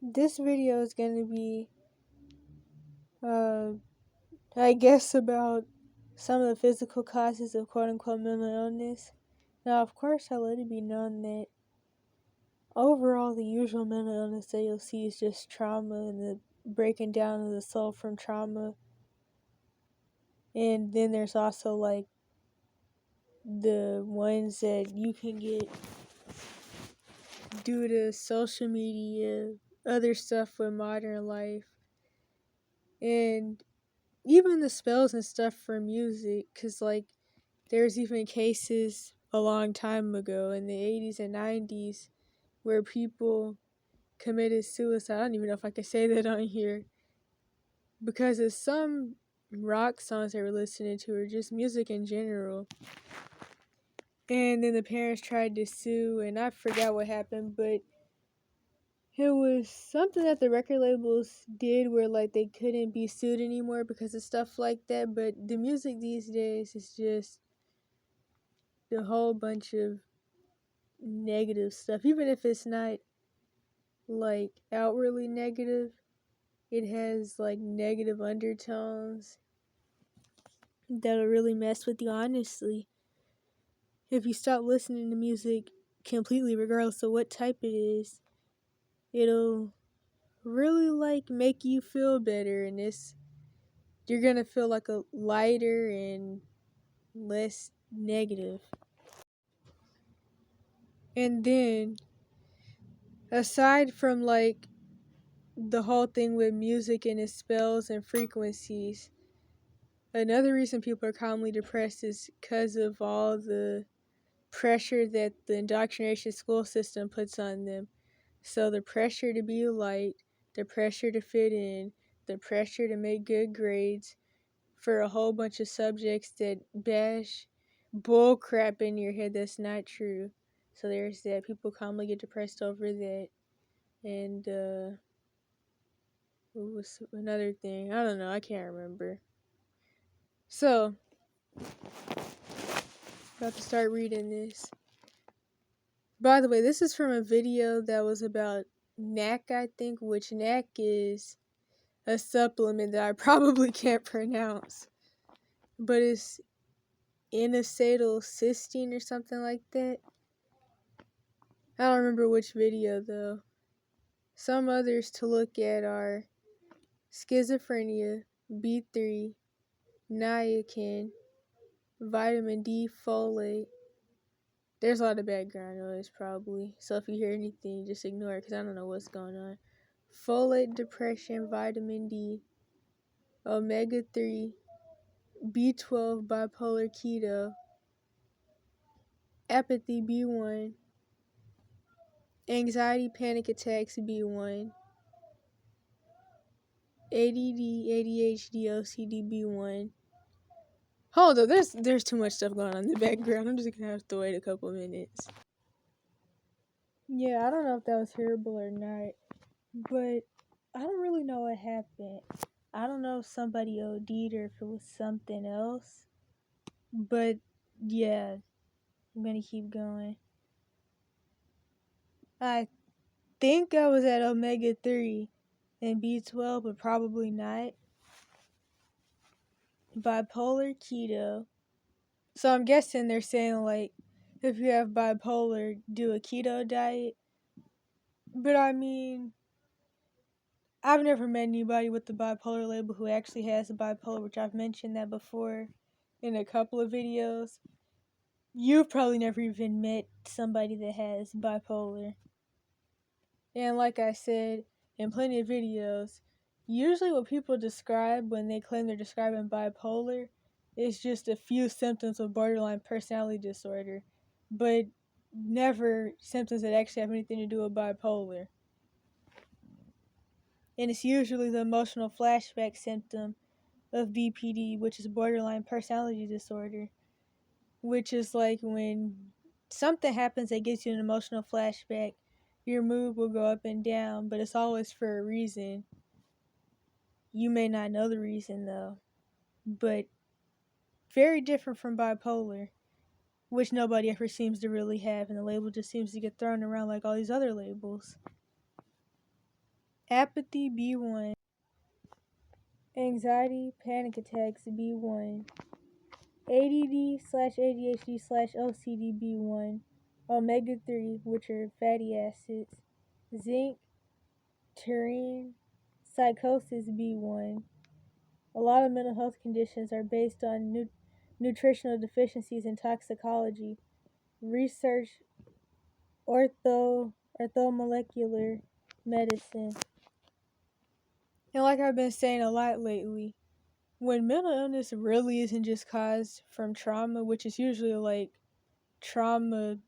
This video is going to be, I guess, about some of the physical causes of quote-unquote mental illness. Now, of course, I let it be known that overall the usual mental illness that you'll see is just trauma and the breaking down of the soul from trauma. And then there's also, like, the ones that you can get due to social media, other stuff with modern life, and even the spells and stuff for music, because, like, there's even cases a long time ago in the 80s and 90s where people committed suicide. I don't even know if I could say that on here, because of some rock songs they were listening to, or just music in general. And then the parents tried to sue, and I forgot what happened, but it was something that the record labels did where, like, they couldn't be sued anymore because of stuff like that. But the music these days is just a whole bunch of negative stuff. Even if it's not, like, outwardly negative, it has, like, negative undertones that'll really mess with you, honestly. If you stop listening to music completely, regardless of what type it is, it'll really, like, make you feel better, and you're gonna feel like a lighter and less negative. And then, aside from, like, the whole thing with music and its spells and frequencies, another reason people are commonly depressed is because of all the pressure that the indoctrination school system puts on them. So the pressure to be a light, the pressure to fit in, the pressure to make good grades for a whole bunch of subjects that bash bullcrap in your head that's not true. So there's that. People commonly get depressed over that. And what was another thing? I don't know. I can't remember. So, about to start reading this. By the way, this is from a video that was about NAC, I think, which NAC is a supplement that I probably can't pronounce. But it's N-acetylcysteine or something like that. I don't remember which video, though. Some others to look at are schizophrenia, B3, niacin, vitamin D, folate. There's a lot of background noise, probably. So if you hear anything, just ignore it, because I don't know what's going on. Folate, depression, vitamin D, omega-3, B12, bipolar keto, apathy, B1, anxiety, panic attacks, B1, ADD, ADHD, OCD, B1. Hold up, there's too much stuff going on in the background. I'm just gonna have to wait a couple minutes. Yeah, I don't know if that was hearable or not, but I don't really know what happened. I don't know if somebody OD'd or if it was something else, but yeah, I'm gonna keep going. I think I was at omega-3 and B12, but probably not. Bipolar keto. So I'm guessing they're saying, like, if you have bipolar, do a keto diet. But I mean, I've never met anybody with the bipolar label who actually has a bipolar, which I've mentioned that before in a couple of videos. You've probably never even met somebody that has bipolar. And like I said in plenty of videos, usually what people describe when they claim they're describing bipolar is just a few symptoms of borderline personality disorder, but never symptoms that actually have anything to do with bipolar. And it's usually the emotional flashback symptom of BPD, which is borderline personality disorder, which is like when something happens that gives you an emotional flashback, your mood will go up and down, but it's always for a reason. You may not know the reason, though, but very different from bipolar, which nobody ever seems to really have, and the label just seems to get thrown around like all these other labels. apathy B1, anxiety, panic attacks B1, ADD/ADHD/OCD B1, omega-3, which are fatty acids, zinc, taurine, psychosis B1. A lot of mental health conditions are based on nutritional deficiencies in toxicology. Research orthomolecular medicine. And like I've been saying a lot lately, when mental illness really isn't just caused from trauma, which is usually like trauma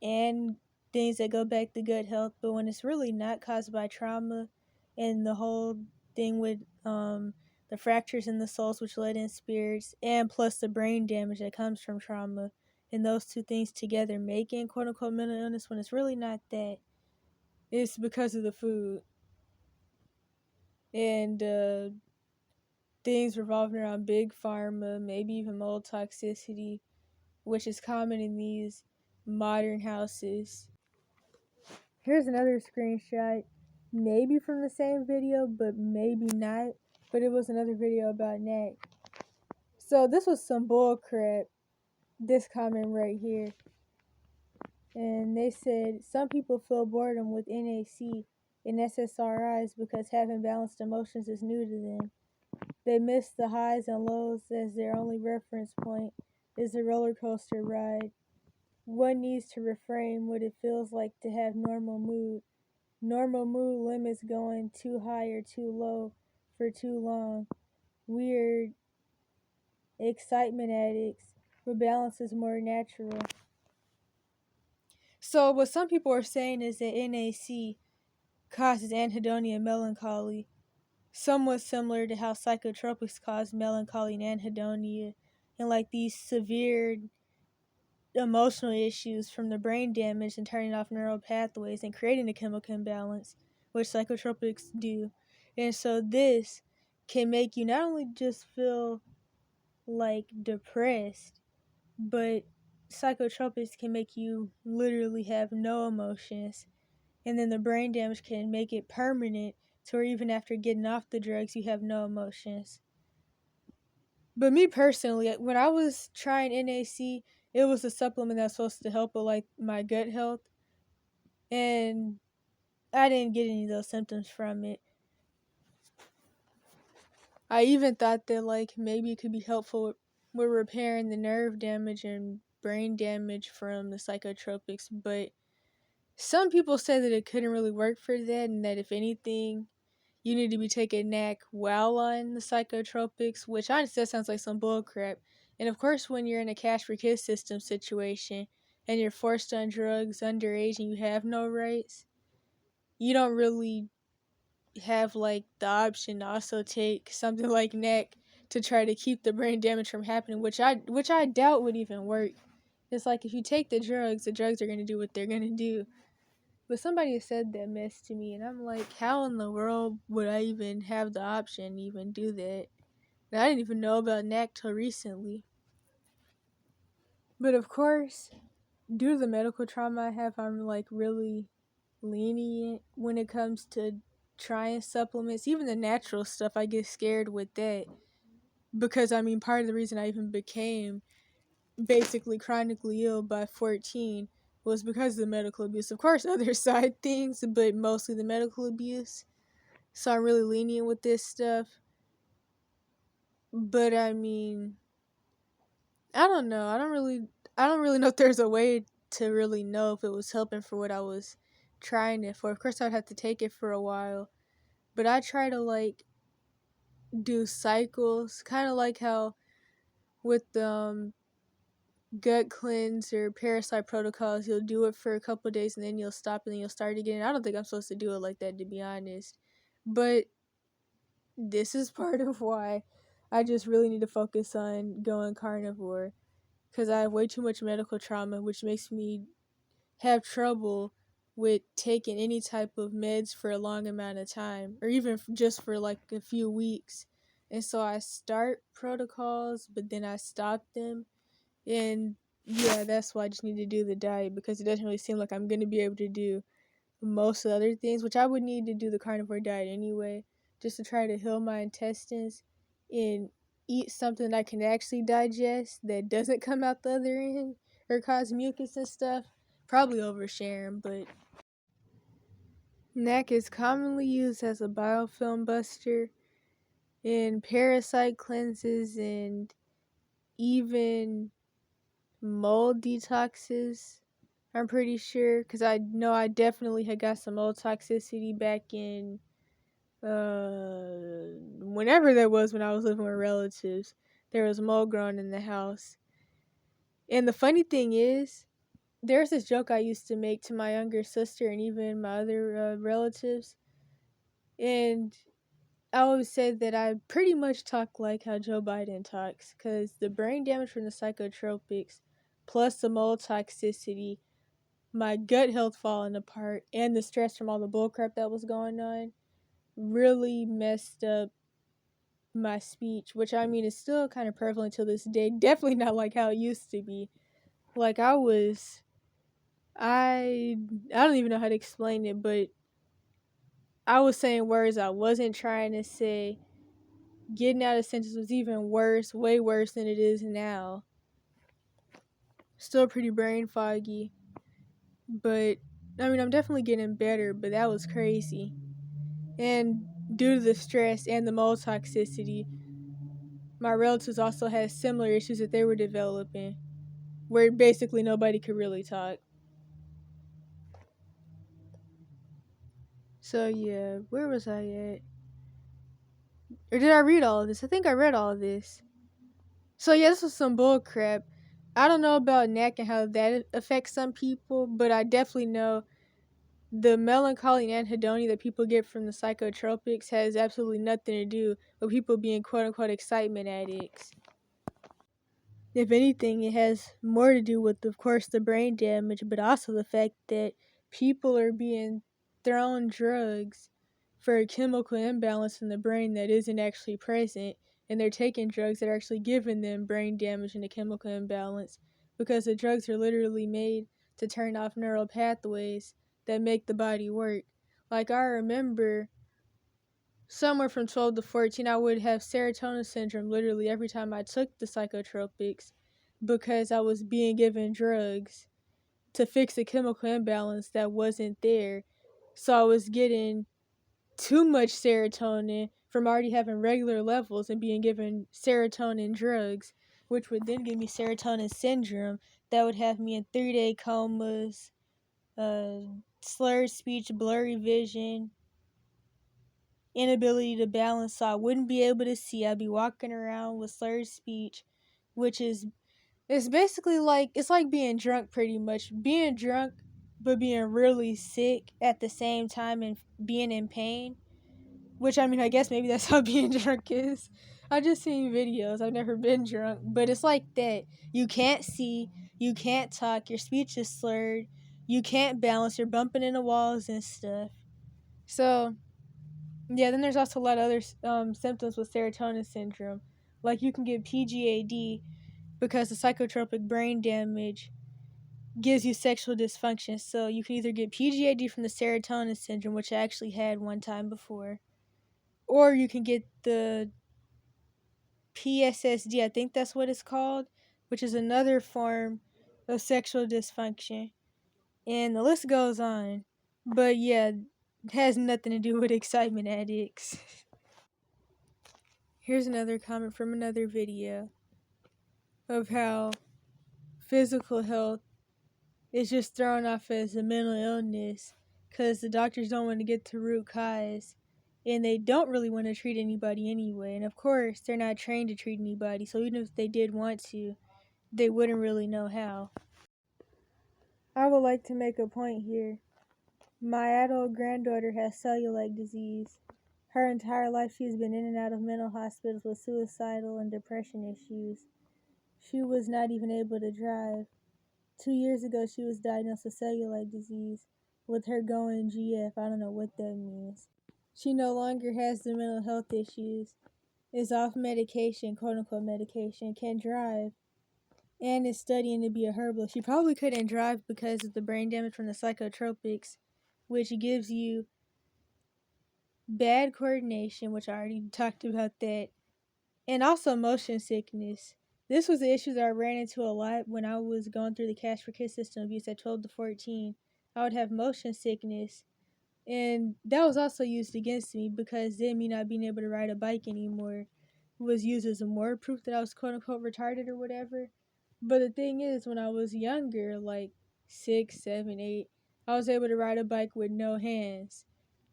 and things that go back to gut health, but when it's really not caused by trauma and the whole thing with the fractures in the souls which led in spirits, and plus the brain damage that comes from trauma, and those two things together making quote unquote mental illness, when it's really not that, it's because of the food and things revolving around big pharma, maybe even mold toxicity, which is common in these modern houses. Here's another screenshot, maybe from the same video, but maybe not. But it was another video about NAC. So this was some bullcrap, this comment right here. And they said, some people feel boredom with NAC and SSRIs because having balanced emotions is new to them. They miss the highs and lows as their only reference point is the roller coaster ride. One needs to reframe what it feels like to have normal mood. Normal mood limits going too high or too low for too long. Weird excitement addicts, where balance is more natural. So what some people are saying is that NAC causes anhedonia and melancholy, somewhat similar to how psychotropics cause melancholy and anhedonia, and like these severe emotional issues from the brain damage and turning off neural pathways and creating a chemical imbalance, which psychotropics do. And so this can make you not only just feel like depressed, but psychotropics can make you literally have no emotions. And then the brain damage can make it permanent to where even after getting off the drugs, you have no emotions. But me personally, when I was trying NAC, it was a supplement that's supposed to help with like my gut health, and I didn't get any of those symptoms from it. I even thought that like maybe it could be helpful with repairing the nerve damage and brain damage from the psychotropics, but some people said that it couldn't really work for that, and that if anything, you need to be taking NAC while on the psychotropics, which honestly that sounds like some bullcrap. And of course, when you're in a cash for kids system situation and you're forced on drugs underage and you have no rights, you don't really have like the option to also take something like NAC to try to keep the brain damage from happening, which I doubt would even work. It's like if you take the drugs are going to do what they're going to do. But somebody said that mess to me, and I'm like, how in the world would I even have the option to even do that? And I didn't even know about NAC till recently. But of course, due to the medical trauma I have, I'm like really lenient when it comes to trying supplements. Even the natural stuff, I get scared with that. Because, I mean, part of the reason I even became basically chronically ill by 14 was because of the medical abuse. Of course, other side things, but mostly the medical abuse. So I'm really lenient with this stuff. But I mean, I don't know. I don't really know if there's a way to really know if it was helping for what I was trying it for. Of course, I'd have to take it for a while. But I try to like do cycles, kind of like how with gut cleanse or parasite protocols, you'll do it for a couple of days and then you'll stop and then you'll start again. I don't think I'm supposed to do it like that, to be honest. But this is part of why I just really need to focus on going carnivore, because I have way too much medical trauma, which makes me have trouble with taking any type of meds for a long amount of time, or even just for like a few weeks. And so I start protocols, but then I stop them. And yeah, that's why I just need to do the diet, because it doesn't really seem like I'm going to be able to do most of the other things, which I would need to do the carnivore diet anyway, just to try to heal my intestines and eat something I can actually digest that doesn't come out the other end or cause mucus and stuff. Probably oversharing, but NAC is commonly used as a biofilm buster in parasite cleanses and even mold detoxes. I'm pretty sure, because I know I definitely had got some mold toxicity back in whenever that was, when I was living with relatives. There was mold growing in the house. And the funny thing is, there's this joke I used to make to my younger sister and even my other relatives. And I always say that I pretty much talk like how Joe Biden talks, because the brain damage from the psychotropics, plus the mold toxicity, my gut health falling apart, and the stress from all the bullcrap that was going on, really messed up my speech, which I mean is still kind of prevalent to this day. Definitely not like how it used to be. Like I don't even know how to explain it, but I was saying words I wasn't trying to say. Getting out of sentences was even worse, way worse than it is now. Still pretty brain foggy, but I mean I'm definitely getting better, but that was crazy. And due to the stress and the mold toxicity, my relatives also had similar issues that they were developing, where basically nobody could really talk. So yeah, where was I at? Or did I read all of this? I think I read all of this. So yeah, this was some bull crap. I don't know about NAC and how that affects some people, but I definitely know the melancholy and anhedonia that people get from the psychotropics has absolutely nothing to do with people being quote unquote excitement addicts. If anything, it has more to do with, of course, the brain damage, but also the fact that people are being thrown drugs for a chemical imbalance in the brain that isn't actually present, and they're taking drugs that are actually giving them brain damage and a chemical imbalance, because the drugs are literally made to turn off neural pathways that make the body work. Like, I remember somewhere from 12 to 14, I would have serotonin syndrome literally every time I took the psychotropics, because I was being given drugs to fix a chemical imbalance that wasn't there. So I was getting too much serotonin from already having regular levels and being given serotonin drugs, which would then give me serotonin syndrome that would have me in 3-day comas, uh, slurred speech, blurry vision, inability to balance, so I wouldn't be able to see. I'd be walking around with slurred speech, which is, it's basically like, it's like being drunk pretty much. Being drunk but being really sick at the same time and being in pain. Which, I mean, I guess maybe that's how being drunk is. I've just seen videos. I've never been drunk. But it's like that. You can't see. You can't talk. Your speech is slurred. You can't balance. You're bumping into walls and stuff. So, yeah, then there's also a lot of other symptoms with serotonin syndrome. Like, you can get PGAD because the psychotropic brain damage gives you sexual dysfunction. So you can either get PGAD from the serotonin syndrome, which I actually had one time before, or you can get the PSSD, I think that's what it's called, which is another form of sexual dysfunction. And the list goes on. But yeah, it has nothing to do with excitement addicts. Here's another comment from another video of how physical health is just thrown off as a mental illness because the doctors don't want to get to root cause, and they don't really want to treat anybody anyway. And of course, they're not trained to treat anybody, so even if they did want to, they wouldn't really know how. I would like to make a point here. My adult granddaughter has celiac disease. Her entire life she has been in and out of mental hospitals with suicidal and depression issues. She was not even able to drive. 2 years ago, she was diagnosed with celiac disease, with her going GF. I don't know what that means. She no longer has the mental health issues, is off medication, quote unquote medication, can drive, and is studying to be a herbalist. She probably couldn't drive because of the brain damage from the psychotropics, which gives you bad coordination, which I already talked about that, and also motion sickness. This was the issue that I ran into a lot when I was going through the Cash for Kids system abuse at 12 to 14. I would have motion sickness, and that was also used against me because then me not being able to ride a bike anymore was used as a more proof that I was quote unquote retarded or whatever. But the thing is, when I was younger, like 6, 7, 8, I was able to ride a bike with no hands.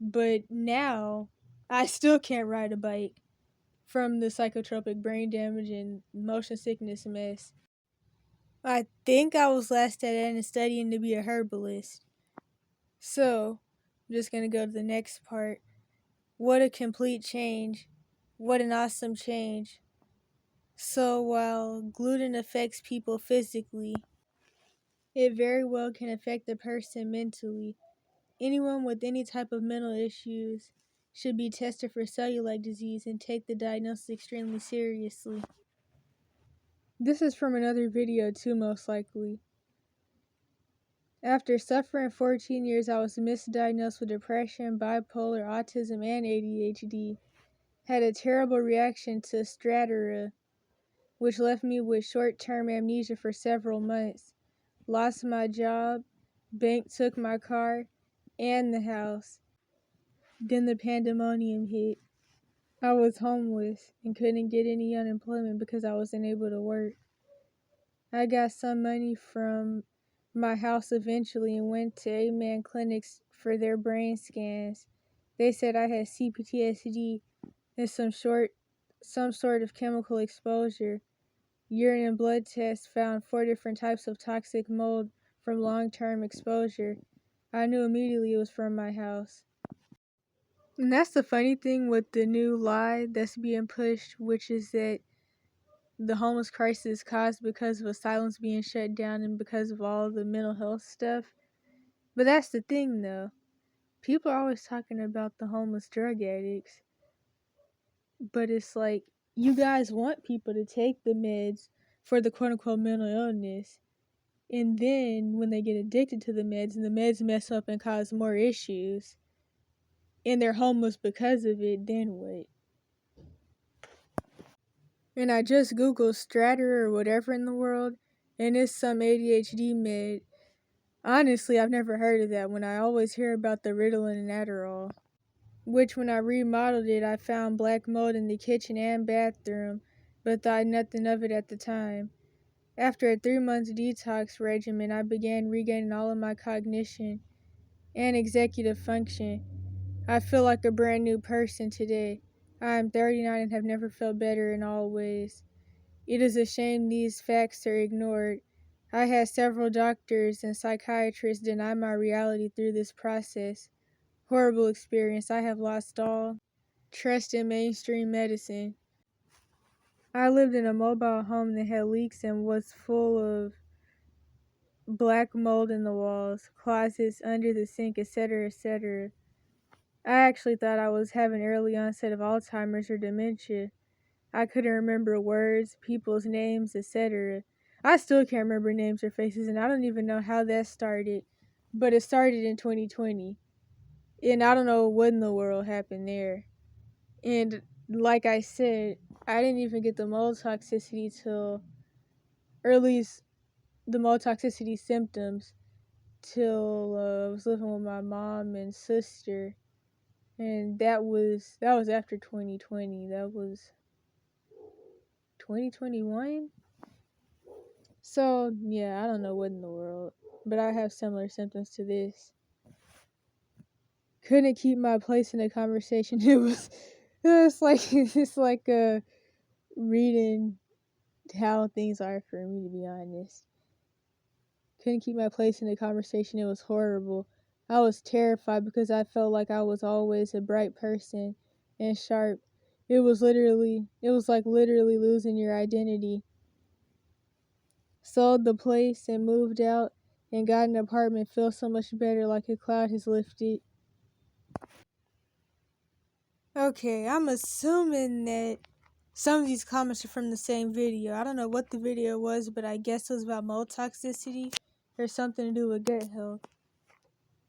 But now, I still can't ride a bike from the psychotropic brain damage and motion sickness mess. I think I was last at end studying to be a herbalist. So, I'm just gonna go to the next part. What a complete change. What an awesome change. So, while gluten affects people physically, it very well can affect the person mentally. Anyone with any type of mental issues should be tested for celiac disease and take the diagnosis extremely seriously. This is from another video too, most likely. After suffering 14 years, I was misdiagnosed with depression, bipolar, autism, and ADHD. Had a terrible reaction to Strattera, which left me with short-term amnesia for several months. Lost my job, bank took my car and the house. Then the pandemonium hit. I was homeless and couldn't get any unemployment because I wasn't able to work. I got some money from my house eventually and went to A-Man clinics for their brain scans. They said I had CPTSD and some sort of chemical exposure. Urine and blood tests found 4 different types of toxic mold from long-term exposure. I knew immediately it was from my house. And that's the funny thing with the new lie that's being pushed, which is that the homeless crisis is caused because of asylums being shut down and because of all the mental health stuff. But that's the thing though. People are always talking about the homeless drug addicts. But it's like, you guys want people to take the meds for the quote unquote mental illness. And then when they get addicted to the meds and the meds mess up and cause more issues, and they're homeless because of it, then what? And I just googled Stratter or whatever in the world, and it's some ADHD med. Honestly, I've never heard of that when I always hear about the Ritalin and Adderall. Which when I remodeled it, I found black mold in the kitchen and bathroom, but thought nothing of it at the time. After a 3-month detox regimen, I began regaining all of my cognition and executive function. I feel like a brand new person today. I am 39 and have never felt better in all ways. It is a shame these facts are ignored. I had several doctors and psychiatrists deny my reality through this process. Horrible experience. I have lost all trust in mainstream medicine. I lived in a mobile home that had leaks and was full of black mold in the walls, closets, under the sink, etc., etc. I actually thought I was having early onset of Alzheimer's or dementia. I couldn't remember words, people's names, etc. I still can't remember names or faces, and I don't even know how that started. But it started in 2020. And I don't know what in the world happened there. And like I said, I didn't even get the mold toxicity till, or at least the mold toxicity symptoms, till I was living with my mom and sister. And that was after 2020. That was 2021. So, yeah, I don't know what in the world, but I have similar symptoms to this. Couldn't keep my place in the conversation. It's like reading how things are for me, to be honest. Couldn't keep my place in the conversation. It was horrible. I was terrified because I felt like I was always a bright person and sharp. It was like literally losing your identity. Sold the place and moved out and got an apartment. Feels so much better, like a cloud has lifted. Okay, I'm assuming that some of these comments are from the same video. I don't know what the video was, but I guess it was about mold toxicity or something to do with gut health.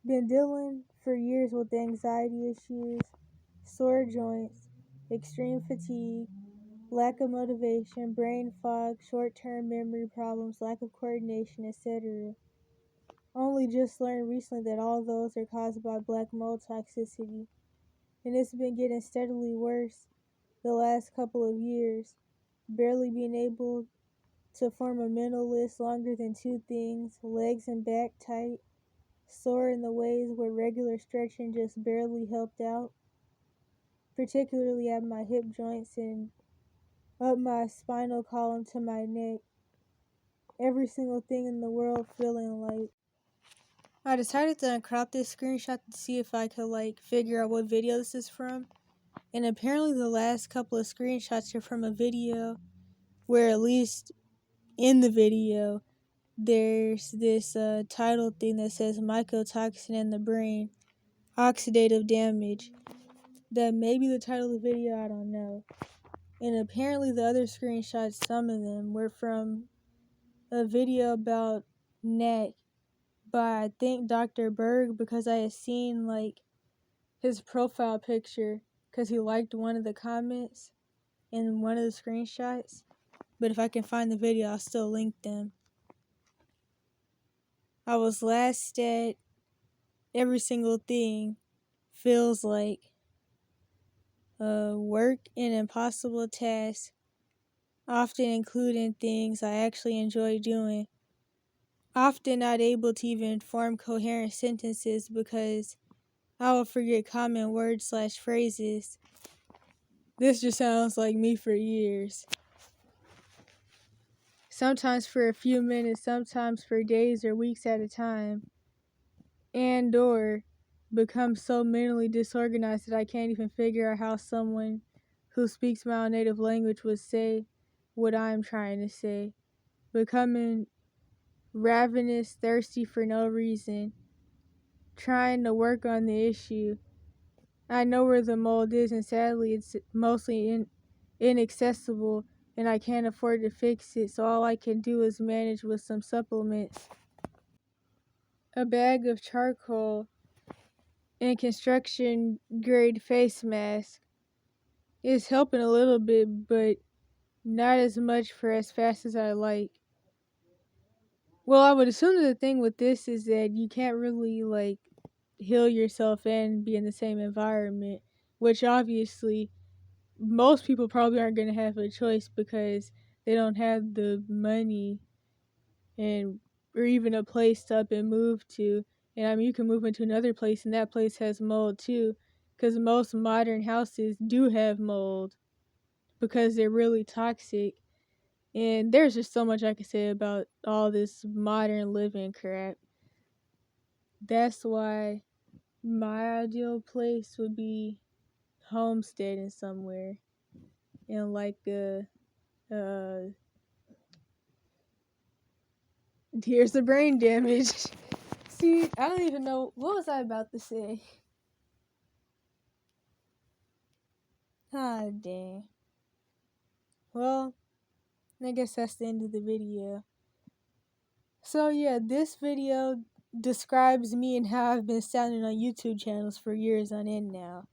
Been dealing for years with anxiety issues, sore joints, extreme fatigue, lack of motivation, brain fog, short-term memory problems, lack of coordination, etc. Only just learned recently that all those are caused by black mold toxicity, and it's been getting steadily worse the last couple of years, barely being able to form a mental list longer than two things, legs and back tight, sore in the ways where regular stretching just barely helped out, particularly at my hip joints and up my spinal column to my neck. Every single thing in the world feeling like. I decided to uncrop this screenshot to see if I could figure out what video this is from. And apparently the last couple of screenshots are from a video where, at least in the video, there's this title thing that says mycotoxin in the brain, oxidative damage. That may be the title of the video, I don't know. And apparently the other screenshots, some of them, were from a video about neck by, I think, Dr. Berg, because I had seen his profile picture because he liked one of the comments in one of the screenshots. But if I can find the video, I'll still link them. I was last at every single thing feels like work and impossible tasks, often including things I actually enjoy doing. Often not able to even form coherent sentences because I will forget common words/phrases. This just sounds like me for years. Sometimes for a few minutes, sometimes for days or weeks at a time. And or become so mentally disorganized that I can't even figure out how someone who speaks my own native language would say what I'm trying to say. Becoming ravenous, thirsty for no reason. Trying to work on the issue. I know where the mold is, and sadly it's mostly inaccessible, and I can't afford to fix it, so all I can do is manage with some supplements. A bag of charcoal and construction grade face mask is helping a little bit, but not as much for as fast as I like. Well, I would assume that the thing with this is that you can't really heal yourself and be in the same environment, which obviously most people probably aren't going to have a choice because they don't have the money and or even a place to up and move to. And I mean, you can move into another place and that place has mold too, because most modern houses do have mold because they're really toxic. And there's just so much I could say about all this modern living crap. That's why my ideal place would be homesteading somewhere in here's the brain damage. See, I don't even know, what was I about to say? Ah, dang. Well, I guess that's the end of the video. So yeah, this video describes me and how I've been sounding on YouTube channels for years on end now.